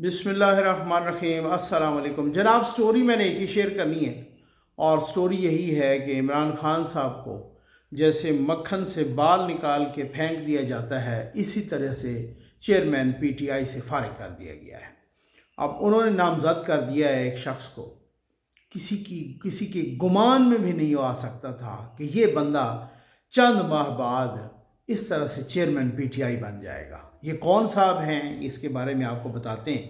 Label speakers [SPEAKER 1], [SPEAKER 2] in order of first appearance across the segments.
[SPEAKER 1] बिस्मिल्लाहिर्रहमानिर्रहीम। अस्सलाम वालेकुम जनाब। स्टोरी मैंने एक ही शेयर करनी है और स्टोरी यही है कि इमरान खान साहब को जैसे मक्खन से बाल निकाल के फेंक दिया जाता है, इसी तरह से चेयरमैन पीटीआई से फारिग कर दिया गया है। अब उन्होंने नामजद कर दिया है एक शख्स को, किसी के गुमान में भी नहीं आ सकता था कि ये बंदा चंद माह बाद इस तरह से चेयरमैन पीटीआई बन जाएगा। ये कौन साहब हैं, इसके बारे में आपको बताते हैं।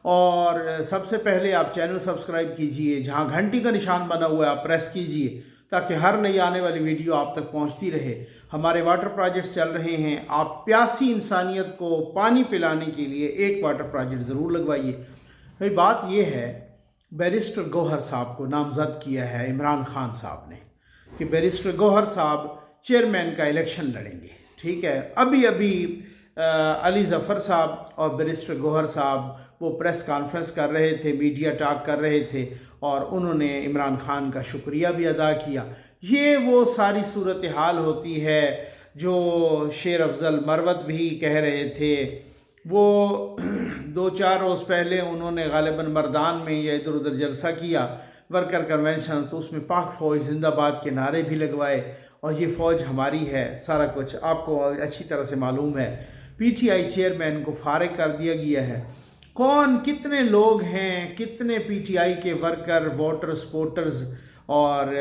[SPEAKER 1] और सबसे पहले आप चैनल सब्सक्राइब कीजिए, जहां घंटी का निशान बना हुआ है आप प्रेस कीजिए ताकि हर नई आने वाली वीडियो आप तक पहुंचती रहे। हमारे वाटर प्रोजेक्ट्स चल रहे हैं, आप प्यासी इंसानियत को पानी पिलाने के लिए एक वाटर प्रोजेक्ट ज़रूर लगवाइए। भाई बात यह है, बैरिस्टर गौहर साहब को नामज़द किया है इमरान खान साहब ने कि बैरिस्टर गौहर साहब चेयरमैन का इलेक्शन लड़ेंगे। ठीक है, अभी अभी अली ज़फ़र साहब और बैरिस्टर गौहर साहब वो प्रेस कॉन्फ्रेंस कर रहे थे, मीडिया टॉक कर रहे थे और उन्होंने इमरान खान का शुक्रिया भी अदा किया। ये वो सारी सूरत हाल होती है जो शेर अफजल मरवत भी कह रहे थे। वो 2-4 रोज़ पहले उन्होंने गालिबन मर्दान में या इधर उधर जलसा किया, वर्कर कन्वेंशन, तो उसमें पाक फ़ौज जिंदाबाद के नारे भी लगवाए और ये फ़ौज हमारी है, सारा कुछ आपको अच्छी तरह से मालूम है। पीटीआई चेयरमैन को फारिग कर दिया गया है। कौन, कितने लोग हैं, कितने पीटीआई के वर्कर, वोटर, सपोर्टर्स और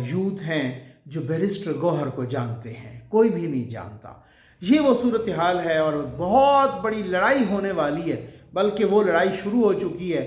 [SPEAKER 1] यूथ हैं जो बैरिस्टर गौहर को जानते हैं? कोई भी नहीं जानता। ये वो सूरत हाल है और बहुत बड़ी लड़ाई होने वाली है, बल्कि वो लड़ाई शुरू हो चुकी है।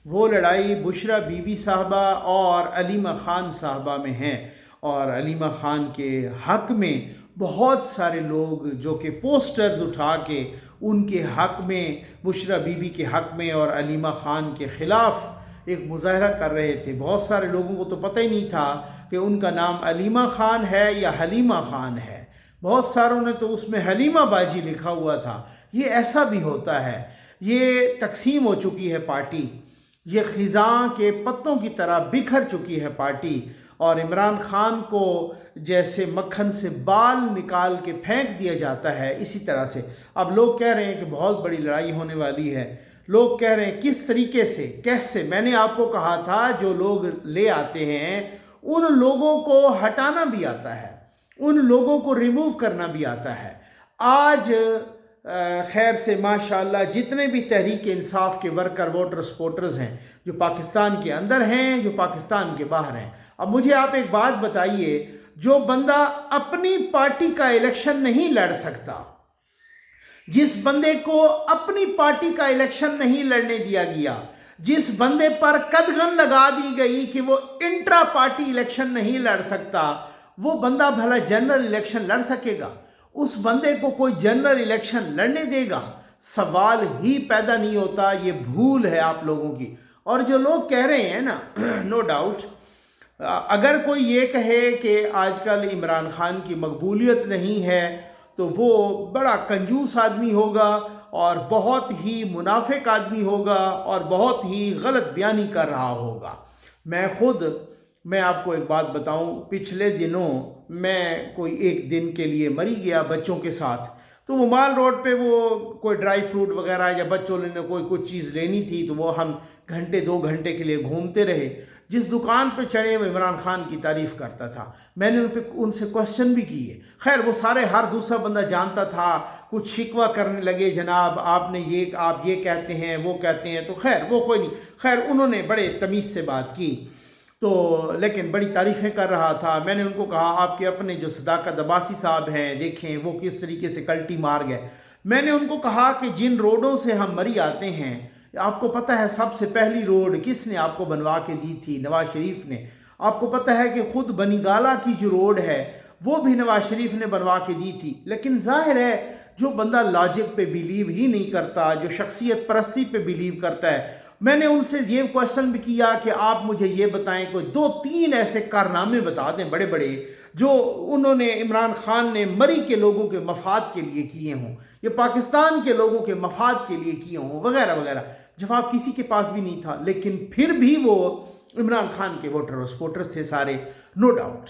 [SPEAKER 1] वो लड़ाई बुशरा बीबी साहबा और अलीमा खान साहबा में है और अलीमा खान के हक़ में बहुत सारे लोग जो कि पोस्टर्स उठा के उनके हक़ में, बुशरा बीबी के हक़ में और अलीमा खान के ख़िलाफ़ एक मुज़ाहरा कर रहे थे। बहुत सारे लोगों को तो पता ही नहीं था कि उनका नाम अलीमा खान है या हलीमा खान है। बहुत सारों ने तो उसमें हलीमा बाजी लिखा हुआ था। ये ऐसा भी होता है। ये तकसीम हो चुकी है पार्टी, ये ख़िज़ां के पत्तों की तरह बिखर चुकी है पार्टी और इमरान खान को जैसे मक्खन से बाल निकाल के फेंक दिया जाता है, इसी तरह से अब लोग कह रहे हैं कि बहुत बड़ी लड़ाई होने वाली है। लोग कह रहे हैं किस तरीके से, कैसे। मैंने आपको कहा था जो लोग ले आते हैं उन लोगों को हटाना भी आता है, उन लोगों को रिमूव करना भी आता है। आज खैर से माशाल्लाह जितने भी तहरीक इंसाफ के वर्कर, वोटर, सपोर्टर्स हैं जो पाकिस्तान के अंदर हैं, जो पाकिस्तान के बाहर हैं। अब मुझे आप एक बात बताइए, जो बंदा अपनी पार्टी का इलेक्शन नहीं लड़ सकता, जिस बंदे को अपनी पार्टी का इलेक्शन नहीं लड़ने दिया गया, जिस बंदे पर कदगन लगा दी गई कि वो इंट्रा पार्टी इलेक्शन नहीं लड़ सकता, वो बंदा भला जनरल इलेक्शन लड़ सकेगा? उस बंदे को कोई जनरल इलेक्शन लड़ने देगा? सवाल ही पैदा नहीं होता। ये भूल है आप लोगों की। और जो लोग कह रहे हैं ना, नो डाउट, अगर कोई ये कहे कि आजकल इमरान खान की मकबूलियत नहीं है तो वो बड़ा कंजूस आदमी होगा और बहुत ही मुनाफिक आदमी होगा और बहुत ही गलत बयानी कर रहा होगा। मैं आपको एक बात बताऊं, पिछले दिनों मैं कोई एक दिन के लिए मरी गया बच्चों के साथ, तो वो माल रोड पे वो कोई ड्राई फ्रूट वगैरह या बच्चों ने कोई कुछ चीज़ लेनी थी तो वो हम घंटे 2 घंटे के लिए घूमते रहे। जिस दुकान पे चढ़े वो इमरान खान की तारीफ़ करता था। मैंने उनसे क्वेश्चन भी किए। खैर वो सारे, हर दूसरा बंदा जानता था। कुछ शिकवा करने लगे, जनाब आपने ये, आप ये कहते हैं, वो कहते हैं, तो खैर वो कोई नहीं। खैर उन्होंने बड़े तमीज़ से बात की तो, लेकिन बड़ी तारीफ़ें कर रहा था। मैंने उनको कहा आपके अपने जो सदाकत अब्बासी साहब हैं, देखें वो किस तरीके से कल्टी मार गए। मैंने उनको कहा कि जिन रोडों से हम मरी आते हैं, आपको पता है सबसे पहली रोड किसने आपको बनवा के दी थी? नवाज शरीफ ने। आपको पता है कि खुद बनीगाला की जो रोड है वो भी नवाज शरीफ ने बनवा के दी थी। लेकिन जाहिर है जो बंदा लॉजिक पे बिलीव ही नहीं करता, जो शख्सियत परस्ती पे बिलीव करता है, मैंने उनसे ये क्वेश्चन भी किया कि आप मुझे ये बताएं कोई 2-3 ऐसे कारनामे बता दें बड़े बड़े जो उन्होंने, इमरान खान ने मरी के लोगों के मफाद के लिए किए हों, ये पाकिस्तान के लोगों के मफाद के लिए किए हों, वगैरह वगैरह। जवाब किसी के पास भी नहीं था। लेकिन फिर भी वो इमरान खान के वोटर और सपोर्टर्स थे सारे, नो डाउट।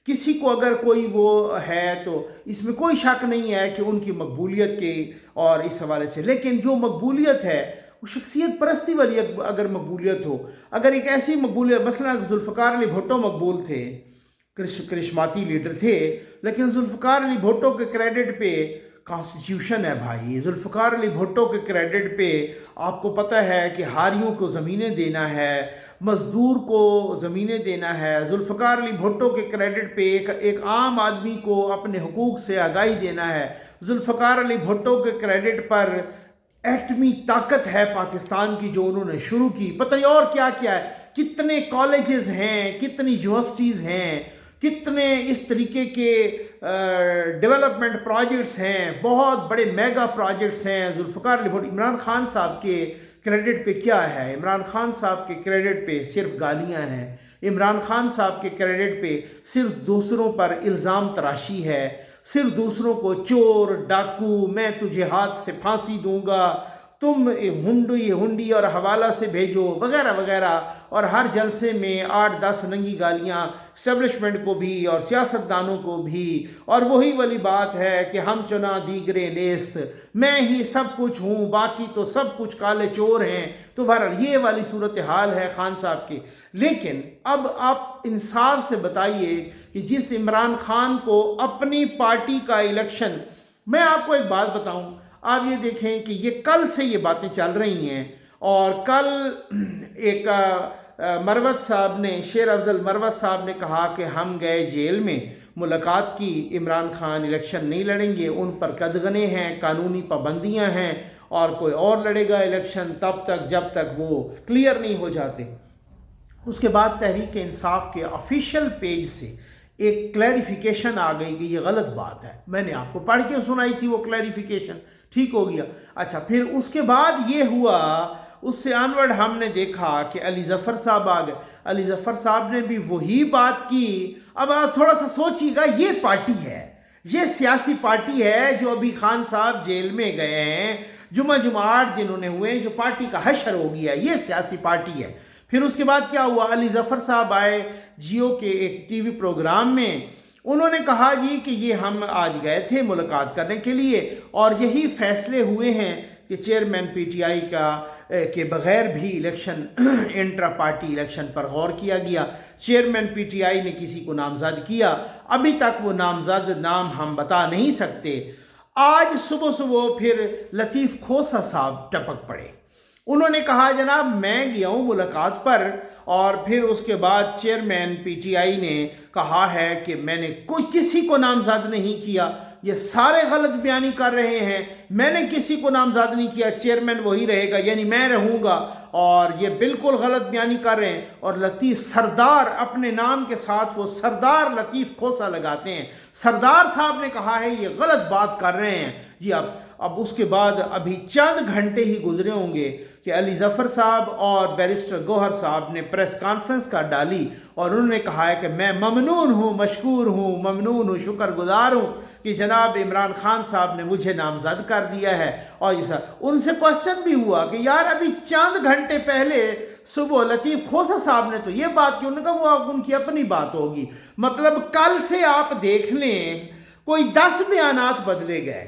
[SPEAKER 1] किसी को अगर कोई वो है तो इसमें कोई शक नहीं है कि उनकी मकबूलियत के और इस हवाले से, लेकिन जो मकबूलियत है वो शख्सियत परस्ती वाली अगर मकबूलियत हो, अगर एक ऐसी मकबूलियत, मसलन जुल्फ़िकार अली भुट्टो मकबूल थे, करिश्माती लीडर थे, लेकिन जुल्फ़िकार अली भुट्टो के क्रेडिट पे कॉन्स्टिट्यूशन है भाई। जुल्फ़िकार अली भुट्टो के क्रेडिट पे आपको पता है कि हारियों को ज़मीनें देना है, मज़दूर को ज़मीनें देना है। जुल्फ़िकार अली भुट्टो के क्रेडिट पे एक आम आदमी को अपने हुकूक से आगाही देना है। जुल्फ़िकार अली भुट्टो के क्रेडिट पर एटमी ताकत है पाकिस्तान की जो उन्होंने शुरू की, पता नहीं और क्या क्या है, कितने कॉलेजेस हैं, कितनी यूनिवर्सिटीज़ हैं, कितने इस तरीके के डेवलपमेंट प्रोजेक्ट्स हैं, बहुत बड़े मेगा प्रोजेक्ट्स हैं। जुल्फ़िकार अली भुट्टो, इमरान खान साहब के क्रेडिट पे क्या है? इमरान खान साहब के क्रेडिट पे सिर्फ गालियां हैं। इमरान खान साहब के क्रेडिट पे सिर्फ दूसरों पर इल्ज़ाम तराशी है, सिर्फ दूसरों को चोर, डाकू, मैं तुझे हाथ से फांसी दूंगा, तुम हुंडी और हवाला से भेजो, वगैरह वगैरह। और हर जलसे में 8-10 नंगी गालियाँ इस्टेब्लिशमेंट को भी और सियासतदानों को भी। और वही वाली बात है कि हम चुना दीगरे लेस, मैं ही सब कुछ हूँ, बाकी तो सब कुछ काले चोर हैं। तो बहरहाल ये वाली सूरत हाल है खान साहब की। लेकिन अब आप इंसाफ से बताइए कि जिस इमरान खान को अपनी पार्टी का इलेक्शन, मैं आपको एक बात बताऊं, आप ये देखें कि ये कल से ये बातें चल रही हैं। और कल एक मरवत साहब ने, शेर अफजल मरवत साहब ने कहा कि हम गए जेल में, मुलाकात की, इमरान खान इलेक्शन नहीं लड़ेंगे, उन पर कदगने हैं, कानूनी पाबंदियां हैं और कोई और लड़ेगा इलेक्शन तब तक जब तक वो क्लियर नहीं हो जाते। उसके बाद तहरीक इंसाफ के ऑफिशियल पेज से एक क्लैरिफिकेशन आ गई कि ये गलत बात है। मैंने आपको पढ़ के सुनाई थी वो क्लैरिफिकेशन, ठीक हो गया। अच्छा, फिर उसके बाद ये हुआ, उससे अनवर्ड हमने देखा कि अली ज़फ़र साहब आ गए। अली ज़फ़र साहब ने भी वही बात की। अब आप थोड़ा सा सोचिएगा, ये पार्टी है, ये सियासी पार्टी है जो अभी खान साहब जेल में गए हैं, जुमा 8 दिन उन्हें हुए, जो पार्टी का हशर हो गया, ये सियासी पार्टी है। फिर उसके बाद क्या हुआ, अली ज़फ़र साहब आए जियो के एक टीवी प्रोग्राम में, उन्होंने कहा जी कि ये हम आज गए थे मुलाकात करने के लिए और यही फैसले हुए हैं कि चेयरमैन पीटीआई के बग़ैर भी इलेक्शन इंट्रा पार्टी इलेक्शन पर गौर किया गया। चेयरमैन पीटीआई ने किसी को नामज़द किया, अभी तक वो नामज़द नाम हम बता नहीं सकते। आज सुबह सुबह फिर लतीफ़ खोसा साहब टपक पड़े। उन्होंने कहा जनाब मैं गया हूँ मुलाकात पर, और फिर उसके बाद चेयरमैन पीटीआई ने कहा है कि मैंने कोई किसी को नामज़द नहीं किया। ये सारे गलत बयानी कर रहे हैं, मैंने किसी को नामज़द नहीं किया, चेयरमैन वही रहेगा, यानी मैं रहूँगा। और ये बिल्कुल गलत बयानी कर रहे हैं। और लतीफ़ सरदार, अपने नाम के साथ वो सरदार लतीफ़ खोसा लगाते हैं। सरदार साहब ने कहा है ये गलत बात कर रहे हैं जी। अब उसके बाद अभी चंद घंटे ही गुजरे होंगे कि अली ज़फ़र साहब और बैरिस्टर गौहर साहब ने प्रेस कॉन्फ्रेंस कर डाली और उन्होंने कहा है कि मैं ममनून हूँ, मशकूर हूँ, ममनून हूँ, शुक्रगुजार हूँ कि जनाब इमरान खान साहब ने मुझे नामज़द कर दिया है। और ये सर उनसे क्वेश्चन भी हुआ कि यार अभी चंद घंटे पहले सुबह लतीफ़ खोसा साहब ने तो ये बात की, उन्होंने कहा वो उनकी अपनी बात होगी। मतलब कल से आप देख लें कोई 10 बयानात बदले गए।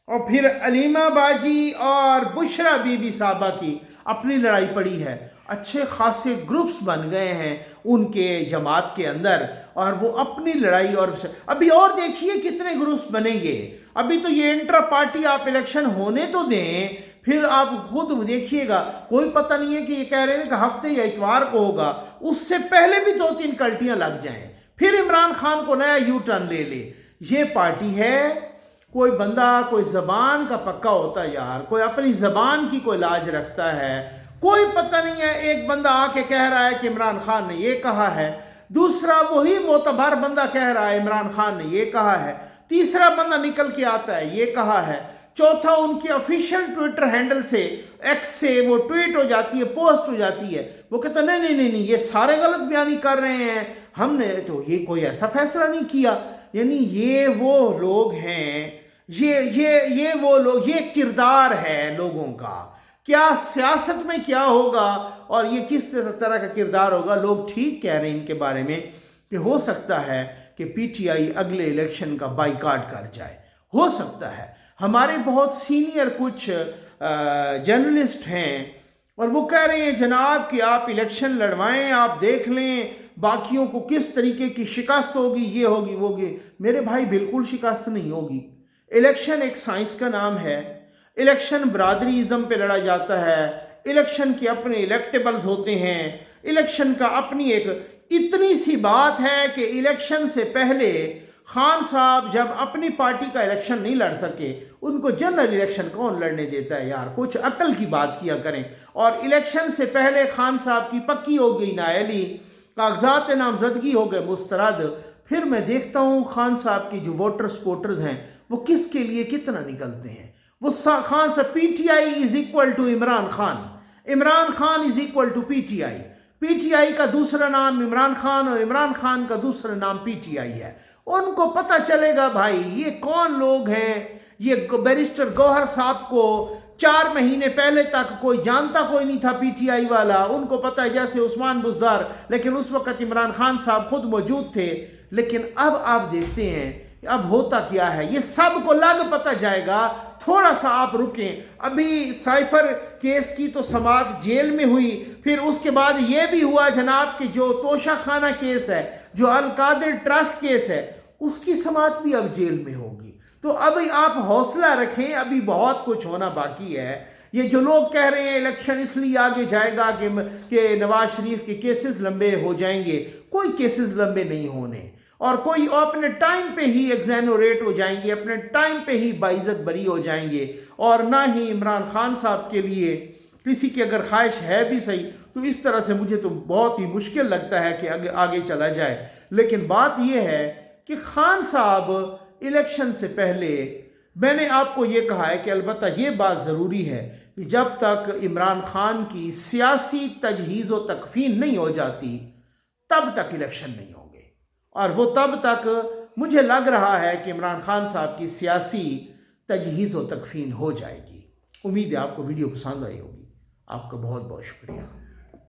[SPEAKER 1] और फिर अलीमा बाजी और बुशरा बीबी साहबा की अपनी लड़ाई पड़ी है, अच्छे खासे ग्रुप्स बन गए हैं उनके जमात के अंदर और वो अपनी लड़ाई। और अभी और देखिए कितने ग्रुप्स बनेंगे। अभी तो ये इंट्रा पार्टी आप इलेक्शन होने तो दें, फिर आप खुद देखिएगा, कोई पता नहीं है कि ये कह रहे हैं कि हफ्ते या इतवार को होगा, उससे पहले भी 2-3 कल्टियां लग जाएं, फिर इमरान खान को नया यू टर्न ले ले। ये पार्टी है। कोई बंदा कोई ज़बान का पक्का होता है यार, कोई अपनी ज़बान की कोई लाज रखता है, कोई पता नहीं है। एक बंदा आके कह रहा है कि इमरान खान ने ये कहा है, दूसरा वही मोतबर बंदा कह रहा है इमरान खान ने ये कहा है, तीसरा बंदा निकल के आता है ये कहा है, चौथा उनकी ऑफिशियल ट्विटर हैंडल से एक्स से वो ट्वीट हो जाती है, पोस्ट हो जाती है, वो कहता नहीं नहीं नहीं नहीं ये सारे गलत बयानी कर रहे हैं, हमने तो ये कोई ऐसा फैसला नहीं किया। यानी ये वो लोग हैं, ये वो लोग, ये किरदार है लोगों का। क्या सियासत में क्या होगा और ये किस तरह का किरदार होगा। लोग ठीक कह रहे हैं इनके बारे में कि हो सकता है कि पीटीआई अगले इलेक्शन का बाइकाट कर जाए, हो सकता है। हमारे बहुत सीनियर कुछ जर्नलिस्ट हैं और वो कह रहे हैं जनाब कि आप इलेक्शन लड़वाएं, आप देख लें बाकियों को किस तरीके की शिकस्त होगी, ये होगी वो होगी। मेरे भाई बिल्कुल शिकस्त नहीं होगी। इलेक्शन एक साइंस का नाम है, इलेक्शन बरादरीज़म पे लड़ा जाता है, इलेक्शन के अपने इलेक्टेबल्स होते हैं, इलेक्शन का अपनी एक इतनी सी बात है कि इलेक्शन से पहले खान साहब जब अपनी पार्टी का इलेक्शन नहीं लड़ सके, उनको जनरल इलेक्शन कौन लड़ने देता है यार, कुछ अक्ल की बात किया करें। और इलेक्शन से पहले खान साहब की पक्की हो गई नाअहली, कागजात नामजदगी हो गए मुस्तरद। फिर मैं देखता हूँ खान साहब की जो वोटर सपोर्टर्स हैं वो किसके लिए कितना निकलते हैं। वो खान साहब PTI is equal to Imran Khan, Imran Khan is equal to PTI, PTI का दूसरा नाम इमरान खान और इमरान खान का दूसरा नाम PTI है। उनको पता चलेगा भाई ये कौन लोग हैं। ये बैरिस्टर गौहर साहब को 4 महीने पहले तक कोई जानता कोई नहीं था PTI वाला, उनको पता है जैसे उस्मान बुज़दार, लेकिन उस वक़्त इमरान खान साहब खुद मौजूद थे। लेकिन अब आप देखते हैं अब होता क्या है, ये सब को लग पता जाएगा। थोड़ा सा आप रुकें, अभी साइफर केस की तो समाअत जेल में हुई, फिर उसके बाद ये भी हुआ जनाब कि जो तोशा खाना केस है, जो अल-कादिर ट्रस्ट केस है, उसकी समाअत भी अब जेल में होगी। तो अभी आप हौसला रखें, अभी बहुत कुछ होना बाकी है। ये जो लोग कह रहे हैं इलेक्शन इसलिए आगे जाएगा कि नवाज शरीफ के केसेस लंबे हो जाएंगे, कोई केसेस लंबे नहीं होने, और कोई अपने टाइम पे ही एग्जैनोरेट हो जाएंगे, अपने टाइम पे ही बाइज्जत बरी हो जाएंगे। और ना ही इमरान खान साहब के लिए किसी की अगर ख्वाहिश है भी सही, तो इस तरह से मुझे तो बहुत ही मुश्किल लगता है कि आगे चला जाए। लेकिन बात यह है कि खान साहब इलेक्शन से पहले, मैंने आपको ये कहा है कि अलबत्ता ये बात ज़रूरी है कि जब तक इमरान खान की सियासी तजहीज़ व तकफ़ीन नहीं हो जाती तब तक इलेक्शन नहीं होंगे। और वो तब तक मुझे लग रहा है कि इमरान खान साहब की सियासी तजहीज़ व तकफ़ीन हो जाएगी। उम्मीद है आपको वीडियो पसंद आई होगी। आपका बहुत बहुत शुक्रिया।